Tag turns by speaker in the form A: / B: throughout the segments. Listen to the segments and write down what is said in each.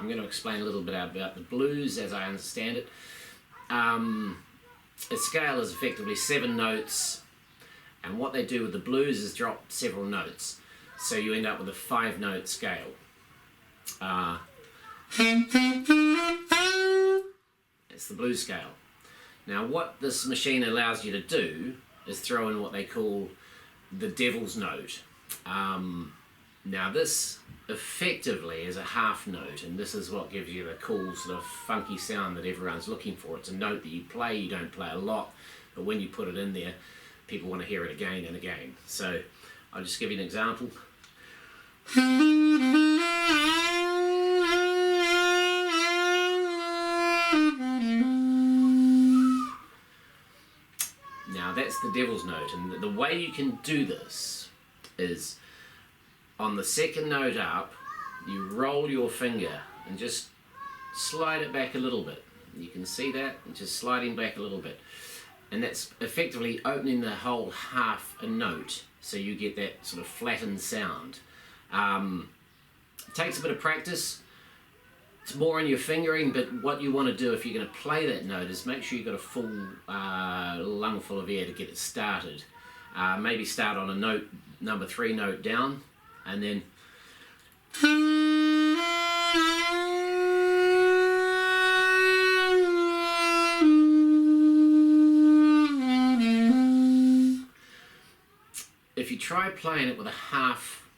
A: I'm going to explain a little bit about the blues as I understand it. A scale is effectively 7 notes, and what they do with the blues is drop several notes, so you end up with a 5-note scale. It's the blues scale. Now what this machine allows you to do is throw in what they call the devil's note. Now this effectively is a half note, and this is what gives you the cool sort of funky sound that everyone's looking for. It's a note that you play, you don't play a lot, but when you put it in there, people want to hear it again and again. So I'll just give you an example. Now that's the devil's note, and the way you can do this is on the 2nd note up, you roll your finger and just slide it back a little bit. You can see that, and just sliding back a little bit. And that's effectively opening the whole half a note, so you get that sort of flattened sound. It takes a bit of practice. It's more in your fingering, but what you want to do if you're going to play that note is make sure you've got a full lung full of air to get it started. Maybe start on a note, number 3 note down, and then if you try playing it with a half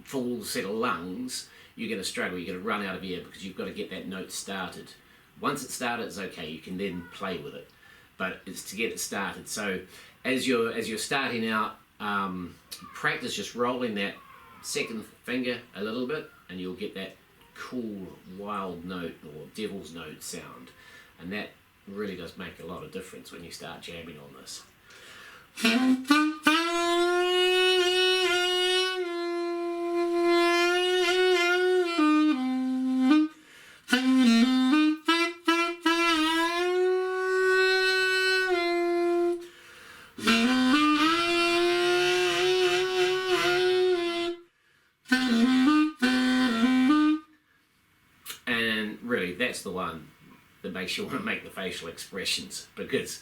A: full set of lungs, you're going to struggle, you're going to run out of air, because you've got to get that note started. Once it's started, it's okay, you can then play with it, but it's to get it started. So as you're starting out, practice just rolling that 2nd finger a little bit, and you'll get that cool wild note or devil's note sound, and that really does make a lot of difference when you start jamming on this. And really, that's the one that makes you want to make the facial expressions, because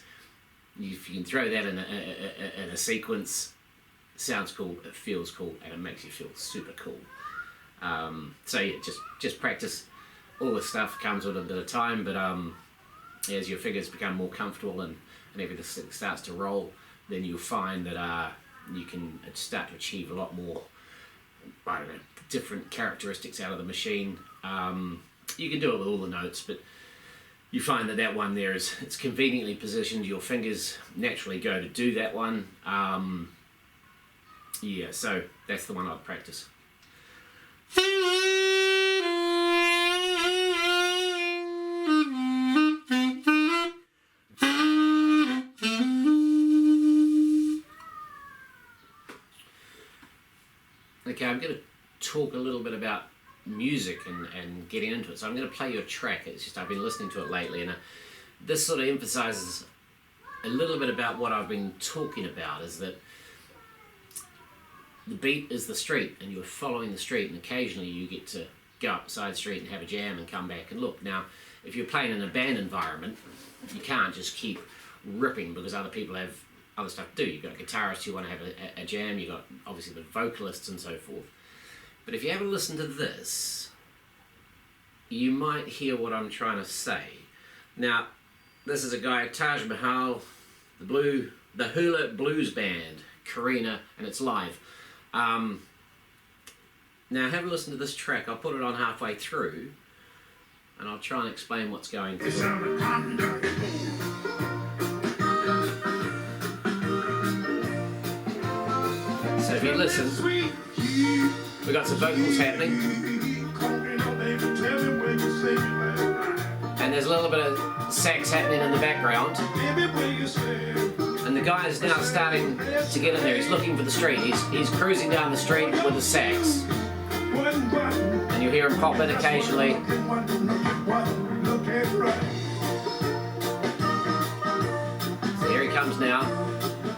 A: if you can throw that in a sequence, it sounds cool, it feels cool, and it makes you feel super cool. So yeah, just practice. All this stuff comes with a bit of time, but as your fingers become more comfortable and everything starts to roll, then you'll find that you can start to achieve a lot more, I don't know, different characteristics out of the machine. You can do it with all the notes, but you find that one there it's conveniently positioned. Your fingers naturally go to do that one. Yeah, so that's the one I'd practice. Okay, I'm going to talk a little bit about music and getting into it. So I'm going to play you a track. It's just I've been listening to it lately, and this sort of emphasizes a little bit about what I've been talking about, is that the beat is the street, and you're following the street, and occasionally you get to go up side street and have a jam and come back and look. Now, if you're playing in a band environment, you can't just keep ripping, because other people have other stuff to do. You've got guitarists who want to have a jam, you've got obviously the vocalists and so forth. But if you have a listen to this, you might hear what I'm trying to say. Now, this is a guy, Taj Mahal, the Hula Blues Band, Karina, and it's live. Now have a listen to this track. I'll put it on halfway through, and I'll try and explain what's going through. So if you listen, we've got some vocals happening, and there's a little bit of sax happening in the background, and the guy is now starting to get in there. He's looking for the street. He's cruising down the street with the sax, and you'll hear him pop in occasionally. So here he comes now.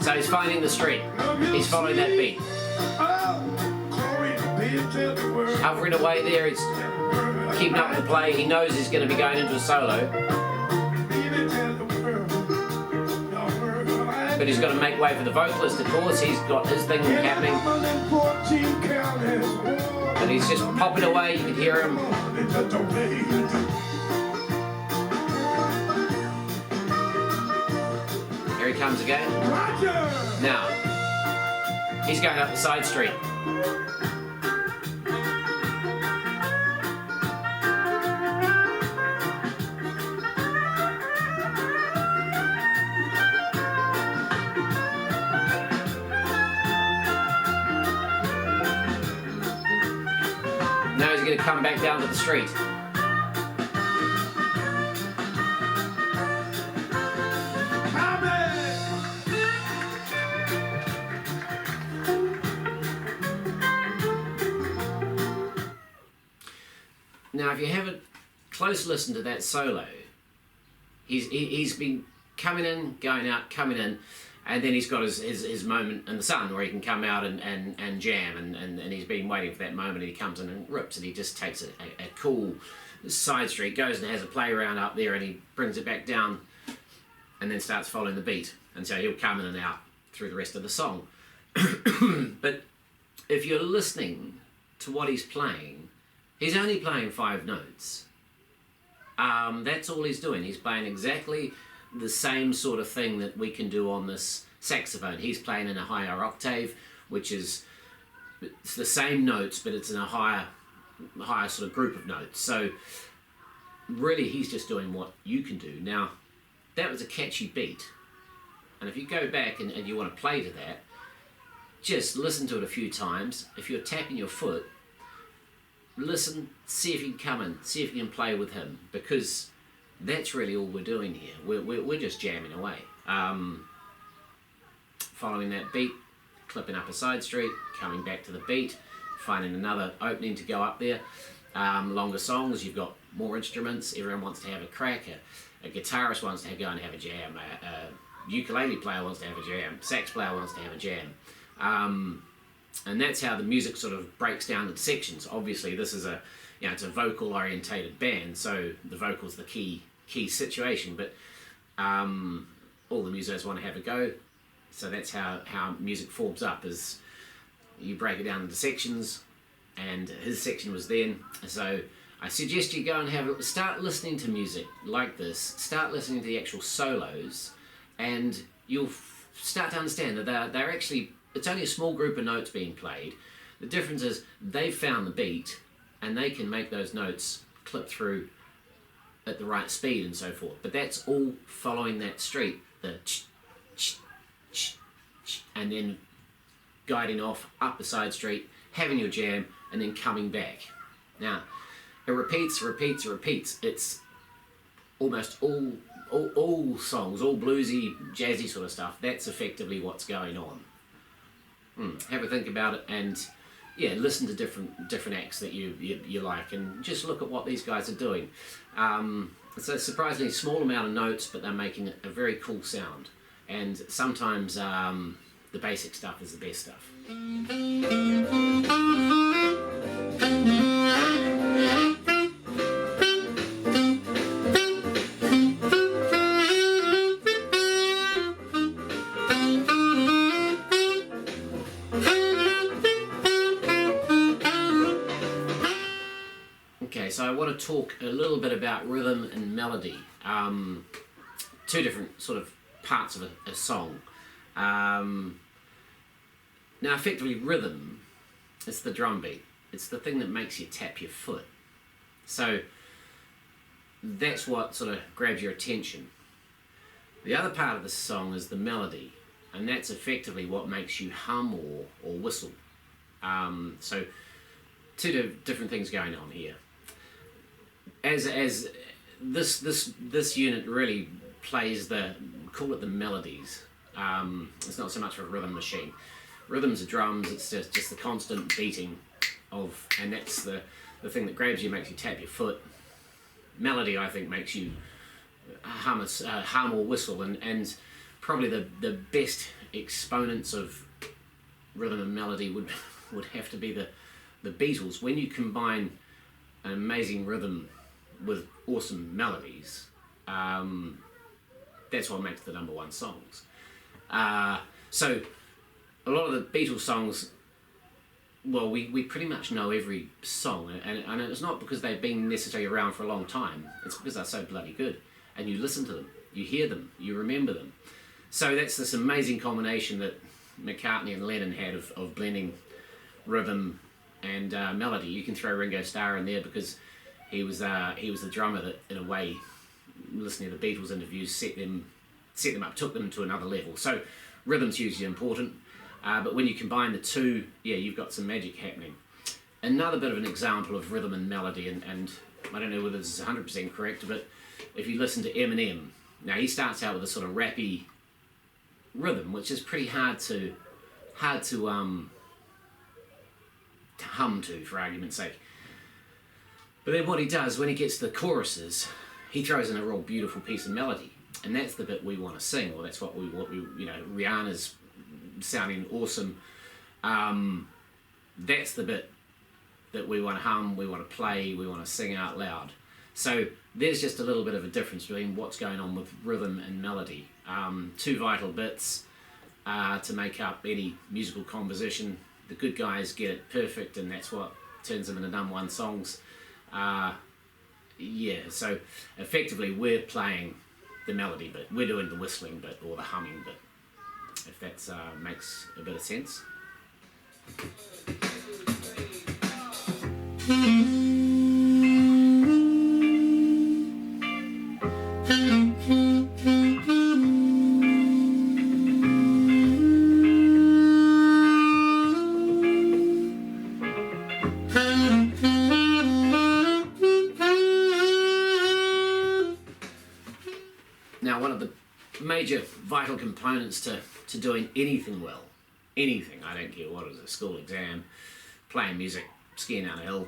A: So he's finding the street. He's following that beat. Hovering away there, keeping up with the play. He knows he's going to be going into a solo, but he's got to make way for the vocalist, of course. He's got his thing happening, but he's just popping away. You can hear him. Here he comes again. Now, he's going up the side street. Now he's going to come back down to the street. Now, if you have a close listen to that solo, he's been coming in, going out, coming in, and then he's got his moment in the sun where he can come out and jam, and he's been waiting for that moment, and he comes in and rips, and he just takes a cool side street, goes and has a play around up there, and he brings it back down, and then starts following the beat, and so he'll come in and out through the rest of the song. But if you're listening to what he's playing, he's only playing 5 notes. That's all he's doing. He's playing exactly the same sort of thing that we can do on this saxophone. He's playing in a higher octave, which is it's the same notes, but it's in a higher sort of group of notes. So really, he's just doing what you can do. Now, that was a catchy beat, and if you go back and you want to play to that, just listen to it a few times. If you're tapping your foot, listen, see if you can come in, see if you can play with him, because that's really all we're doing here. We're just jamming away. Following that beat, clipping up a side street, coming back to the beat, finding another opening to go up there. Longer songs, you've got more instruments, everyone wants to have a crack. A guitarist wants to go and have a jam. A ukulele player wants to have a jam. Sax player wants to have a jam. And that's how the music sort of breaks down into sections. Obviously, this is it's a vocal orientated band, so the vocal's the key situation, but all the musicians want to have a go. So that's how music forms up, is you break it down into sections, and his section was then. So I suggest you go and start listening to music like this, start listening to the actual solos, and you'll start to understand that they're actually, it's only a small group of notes being played. The difference is they've found the beat, and they can make those notes clip through at the right speed and so forth. But that's all following that street, the ch, ch, ch, ch, and then guiding off up the side street, having your jam, and then coming back. Now, it repeats. It's almost all songs, all bluesy, jazzy sort of stuff. That's effectively what's going on. Have a think about it, and listen to different acts that you like, and just look at what these guys are doing. It's a surprisingly small amount of notes, but they're making a very cool sound. And sometimes the basic stuff is the best stuff. So I want to talk a little bit about rhythm and melody, 2 different sort of parts of a song. Now, effectively, rhythm, it's the drum beat. It's the thing that makes you tap your foot. So that's what sort of grabs your attention. The other part of the song is the melody, and that's effectively what makes you hum or whistle. So 2 different things going on here. As this unit really plays call it the melodies. It's not so much of a rhythm machine. Rhythms are drums. It's just the constant beating of, and that's the thing that grabs you, makes you tap your foot. Melody, I think, makes you hum or whistle, and probably the best exponents of rhythm and melody would have to be the Beatles. When you combine an amazing rhythm with awesome melodies, that's what makes the #1 songs. So a lot of the Beatles songs, well, we pretty much know every song, and it's not because they've been necessarily around for a long time, it's because they're so bloody good, and you listen to them, you hear them, you remember them. So that's this amazing combination that McCartney and Lennon had of blending rhythm and melody. You can throw Ringo Starr in there because he was the drummer that, in a way, listening to the Beatles interviews, set them up, took them to another level. So rhythm's hugely important, but when you combine the two, yeah, you've got some magic happening. Another bit of an example of rhythm and melody, and I don't know whether this is 100% correct, but if you listen to Eminem, now he starts out with a sort of rappy rhythm, which is pretty hard to hum to, for argument's sake. But then what he does, when he gets to the choruses, he throws in a real beautiful piece of melody, and that's the bit we want to sing, or that's what we Rihanna's sounding awesome. That's the bit that we want to hum, we want to play, we want to sing out loud. So there's just a little bit of a difference between what's going on with rhythm and melody. Two vital bits to make up any musical composition. The good guys get it perfect, and that's what turns them into #1 songs. So effectively we're playing the melody bit, we're doing the whistling bit or the humming bit, if that makes a bit of sense. Now, one of the major vital components to doing anything well, anything, I don't care what it is, a school exam, playing music, skiing down a hill,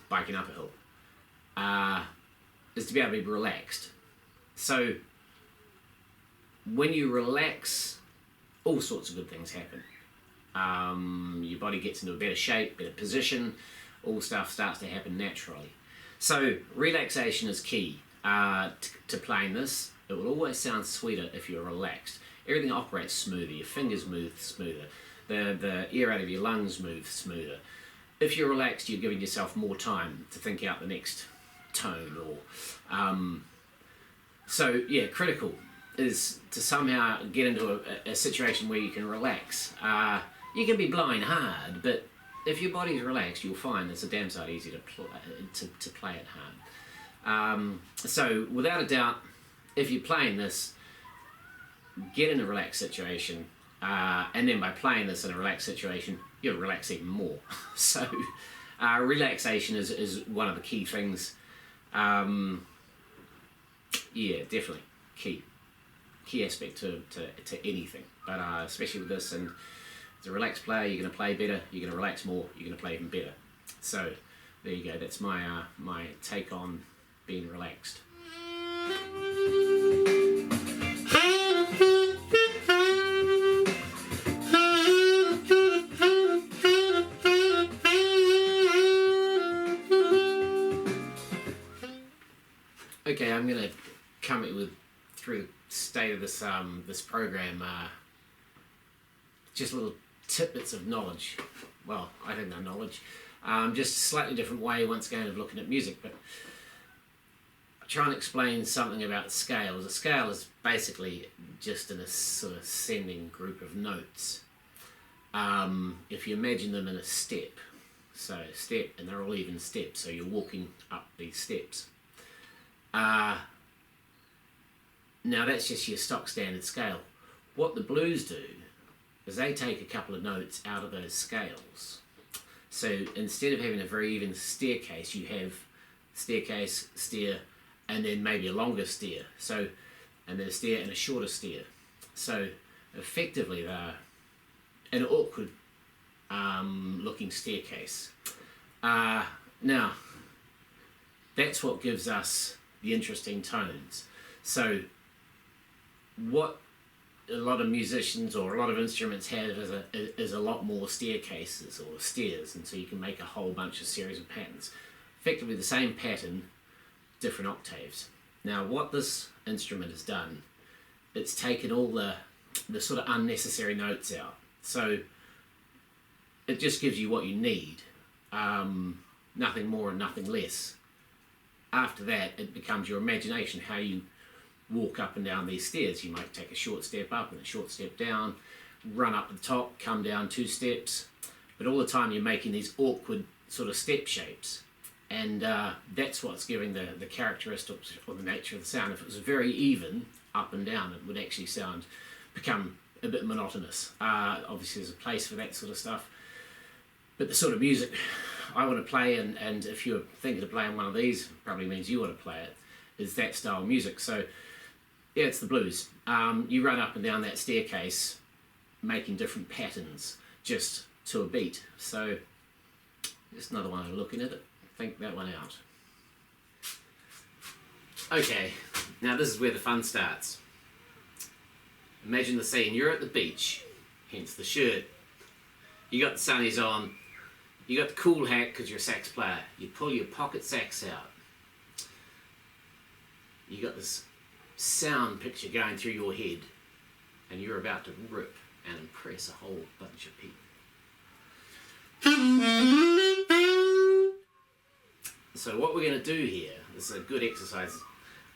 A: biking up a hill, is to be able to be relaxed. So when you relax, all sorts of good things happen. Your body gets into a better shape, better position, all stuff starts to happen naturally. So relaxation is key to playing this. It will always sound sweeter if you're relaxed. Everything operates smoother, your fingers move smoother, the air out of your lungs moves smoother. If you're relaxed, you're giving yourself more time to think out the next tone. Critical is to somehow get into a situation where you can relax. You can be blind hard, but if your body's relaxed, you'll find it's a damn sight easy to play it hard. So without a doubt, if you're playing this, get in a relaxed situation, and then by playing this in a relaxed situation, you'll relax even more. So relaxation is one of the key things. Definitely key aspect to anything, but especially with this. And as a relaxed player, you're going to play better, you're going to relax more, you're going to play even better. So there you go, that's my my take on being relaxed. Okay, I'm going to come through the state of this program, just little tidbits of knowledge. Well, I don't know knowledge, just a slightly different way once again of looking at music, but I'll try and explain something about scales. A scale is basically just in a sort of ascending group of notes. If you imagine them in a step, so a step, and they're all even steps, so you're walking up these steps. Now that's just your stock standard scale. What the blues do is they take a couple of notes out of those scales. So instead of having a very even staircase, you have staircase, stair, and then maybe a longer stair. So, and then a stair and a shorter stair. So effectively they're an awkward looking staircase. Now that's what gives us the interesting tones. So what a lot of musicians or a lot of instruments have is a lot more staircases or stairs, and so you can make a whole bunch of series of patterns. effectively the same pattern, different octaves. Now what this instrument has done, it's taken all the sort of unnecessary notes out. So it just gives you what you need, nothing more and nothing less. After that, it becomes your imagination, how you walk up and down these stairs. You might take a short step up and a short step down, run up the top, come down 2 steps, but all the time you're making these awkward sort of step shapes, and that's what's giving the characteristics or the nature of the sound. If it was very even up and down, it would actually become a bit monotonous. Obviously there's a place for that sort of stuff, but the sort of music I want to play, and if you're thinking of playing one of these, probably means you want to play it, is that style of music. So yeah, it's the blues. You run up and down that staircase making different patterns just to a beat. So just another one looking at it, think that one out. Okay, now this is where the fun starts. Imagine the scene, you're at the beach, hence the shirt. You got the sunnies on, you got the cool hat because you're a sax player. You pull your pocket sax out. You got this sound picture going through your head, and you're about to rip and impress a whole bunch of people. So what we're going to do here, this is a good exercise,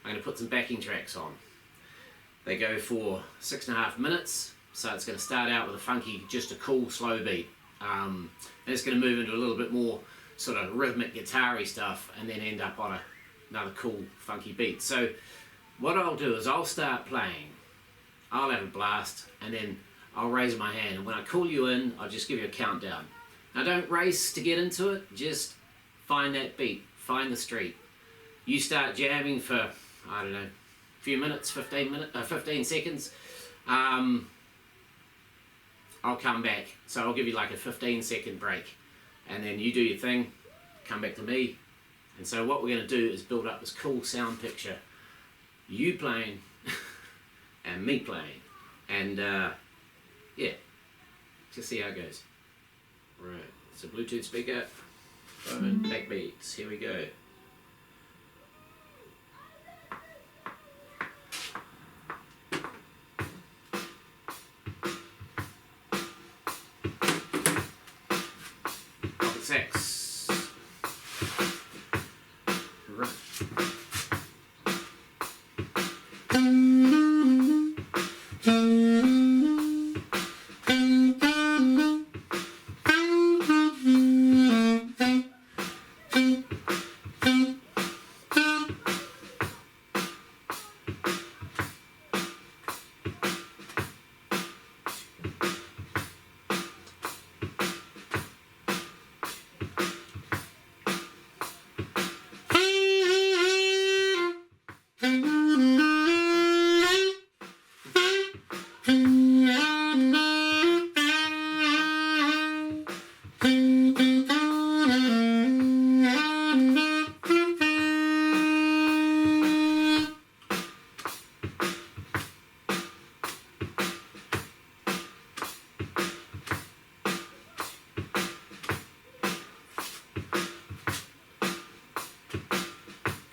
A: I'm going to put some backing tracks on. They go for 6.5 minutes, so it's going to start out with a funky, just a cool slow beat. And it's going to move into a little bit more sort of rhythmic guitar-y stuff, and then end up on another cool funky beat. So what I'll do is I'll start playing, I'll have a blast, and then I'll raise my hand, and when I call you in, I'll just give you a countdown. Now don't race to get into it, just find that beat, find the street. You start jamming for, I don't know, a few minutes, 15 seconds. I'll come back, so I'll give you like a 15-second break, and then you do your thing, come back to me. And so what we're going to do is build up this cool sound picture, you playing and me playing, and yeah, just see how it goes. Right, it's a Bluetooth speaker, phone, backbeats, here we go. Pocket sax. Right.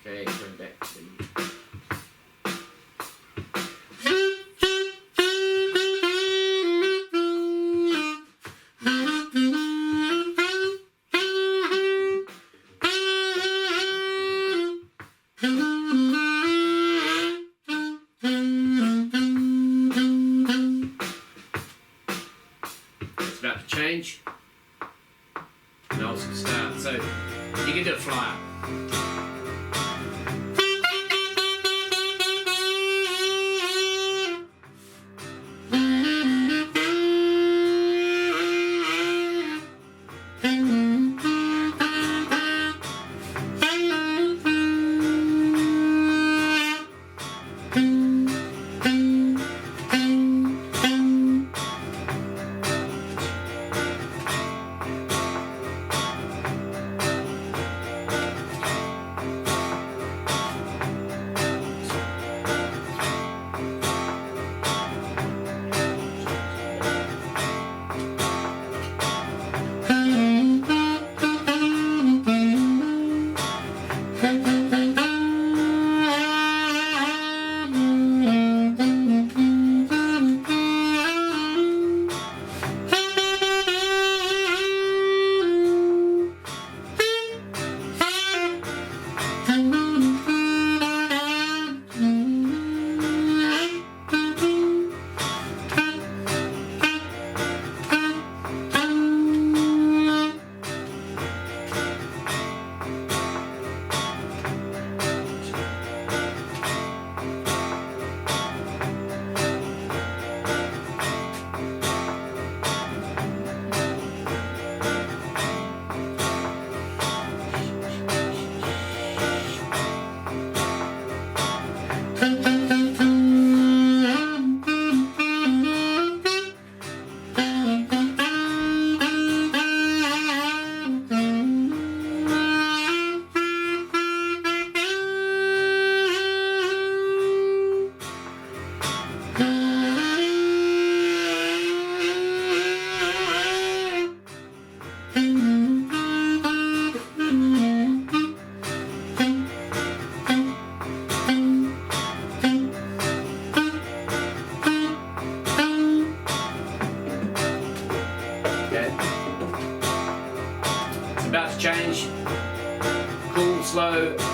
A: Okay, turn back to it's about to change. And I'll start. So you can do a flyer.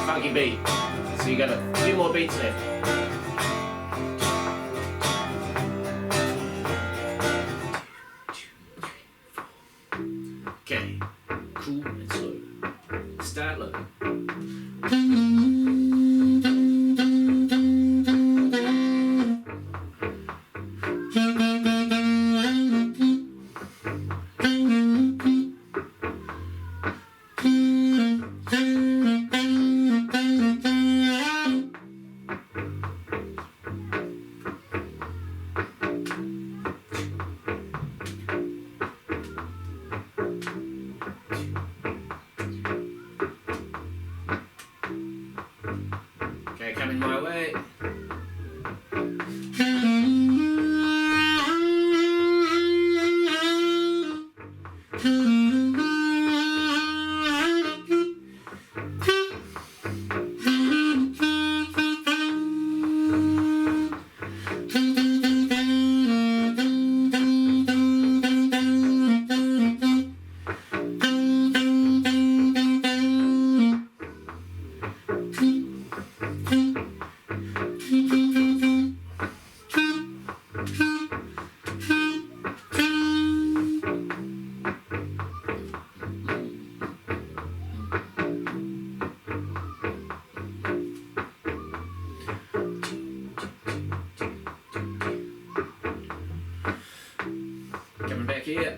A: funky beat. So you got a few more beats left. Okay, cool and slow. Start low. Okay, coming my way. Coming back here.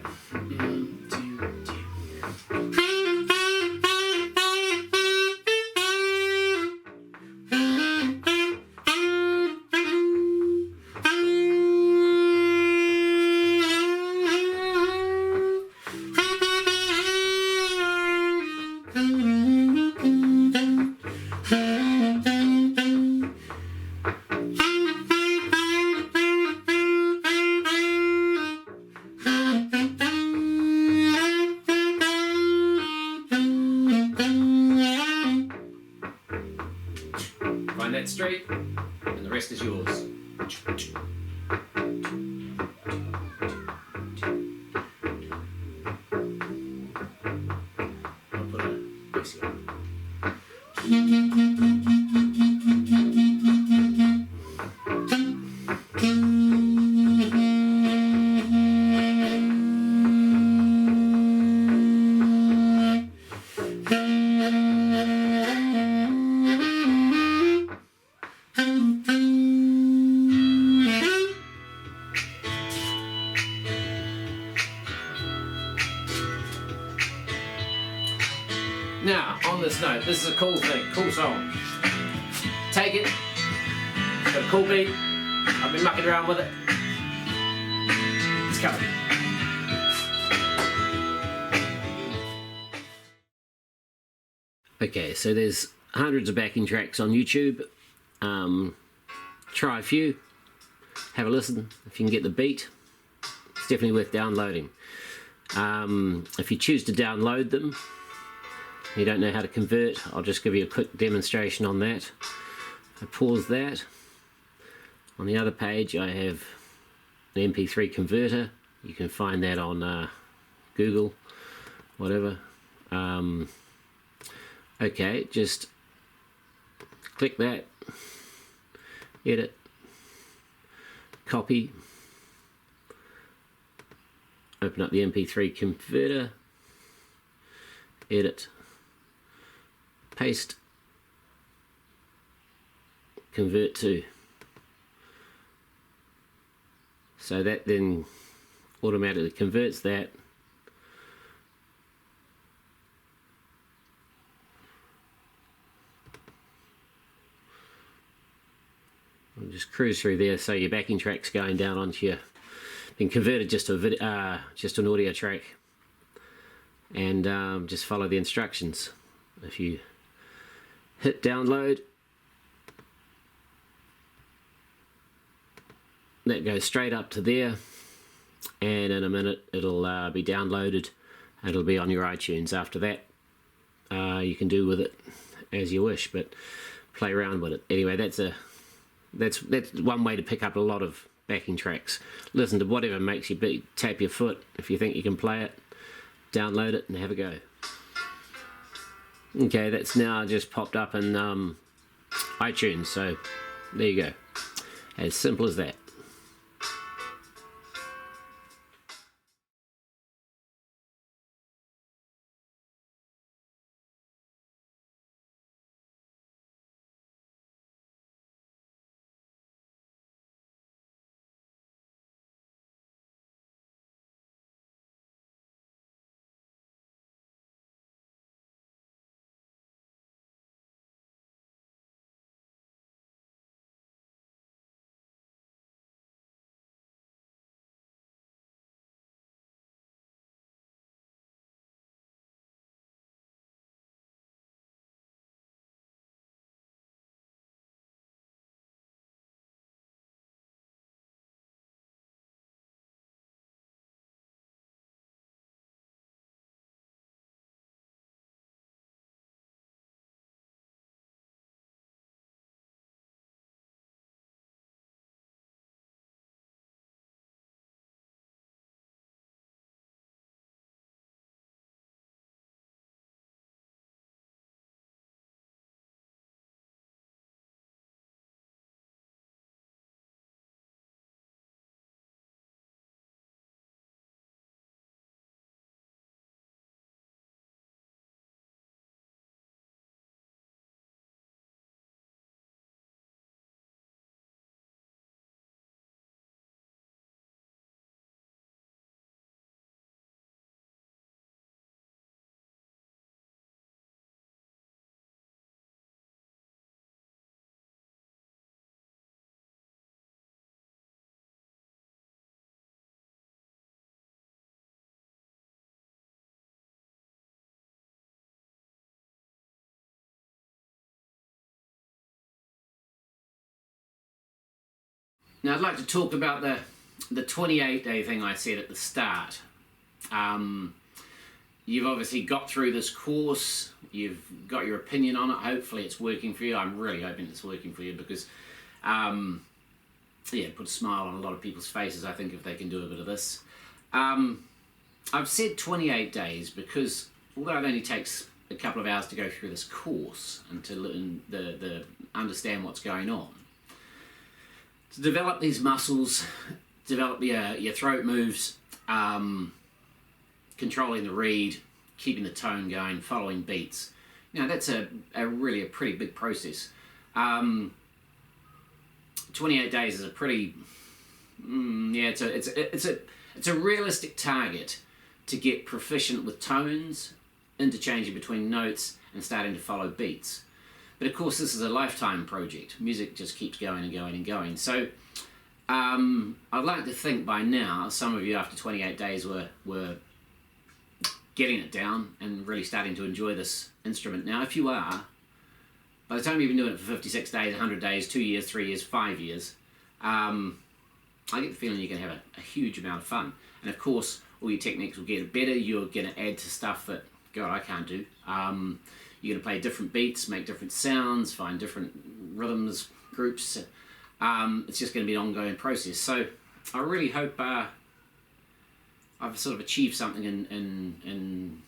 A: Find that straight, and the rest is yours. I'll put a mixer on. Now, on this note, this is a cool thing, cool song. Take it, it's got a cool beat, I've been mucking around with it. It's coming. Okay, so there's hundreds of backing tracks on YouTube. Try a few, have a listen. If you can get the beat, it's definitely worth downloading. If you choose to download them, you don't know how to convert, I'll just give you a quick demonstration on that. I pause that. On the other page I have an MP3 converter. You can find that on Google, whatever. Okay, just click that, edit, copy, open up the MP3 converter, edit, paste, convert to. So that then automatically converts that. I'll just cruise through there, so your backing track's going down onto your, been converted just to a video, just an audio track, and just follow the instructions. If you hit download, that goes straight up to there, and in a minute it'll be downloaded and it'll be on your iTunes. After that, you can do with it as you wish, but play around with it. Anyway, that's one way to pick up a lot of backing tracks. Listen to whatever makes you beat, tap your foot if you think you can play it, download it and have a go. Okay, that's now just popped up in iTunes, so there you go. As simple as that. Now I'd like to talk about the 28-day thing I said at the start. You've obviously got through this course, you've got your opinion on it, hopefully it's working for you. I'm really hoping it's working for you because, yeah, it puts a smile on a lot of people's faces, I think, if they can do a bit of this. I've said 28 days because although it only takes a couple of hours to go through this course and to learn the understand what's going on, to develop these muscles, develop your throat moves, controlling the reed, keeping the tone going, following beats. You know, that's a really pretty big process. 28 days is a pretty, yeah, it's a realistic target to get proficient with tones, interchanging between notes, and starting to follow beats. But of course, this is a lifetime project. Music just keeps going and going and going. So I'd like to think by now, some of you after 28 days were getting it down and really starting to enjoy this instrument. Now, if you are, by the time you've been doing it for 56 days, 100 days, 2 years, 3 years, 5 years, I get the feeling you're going to have a huge amount of fun. And of course, all your techniques will get better. You're going to add to stuff that, God, I can't do. You're going to play different beats, make different sounds, find different rhythms, groups. It's just going to be an ongoing process. So I really hope I've sort of achieved something in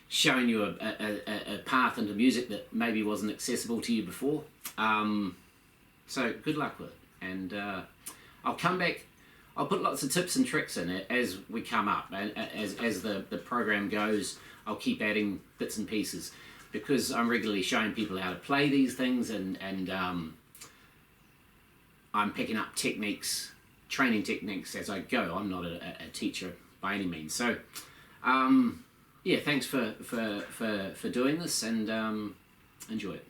A: showing you a path into music that maybe wasn't accessible to you before. So good luck with it. And I'll come back. I'll put lots of tips and tricks in it as we come up. And as the program goes, I'll keep adding bits and pieces, because I'm regularly showing people how to play these things, and I'm picking up techniques, training techniques as I go. I'm not a teacher by any means. So, yeah, thanks for doing this, and enjoy it.